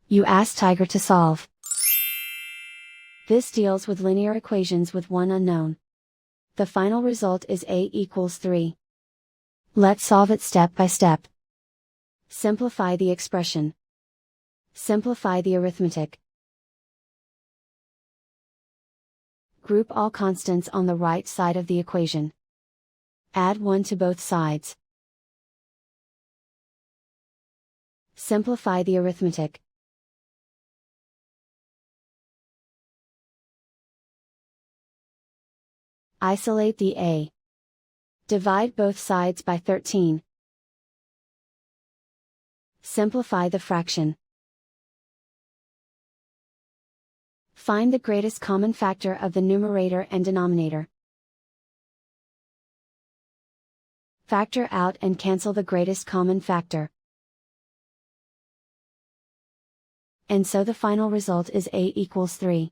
You ask Tiger to solve. This deals with linear equations with one unknown. The final result is a equals 3. Let's solve it step by step. Simplify the expression. Simplify the arithmetic. Group all constants on the right side of the equation. Add 1 to both sides. Simplify the arithmetic. Isolate the a. Divide both sides by 13. Simplify the fraction. Find the greatest common factor of the numerator and denominator. Factor out and cancel the greatest common factor. And so the final result is a equals 3.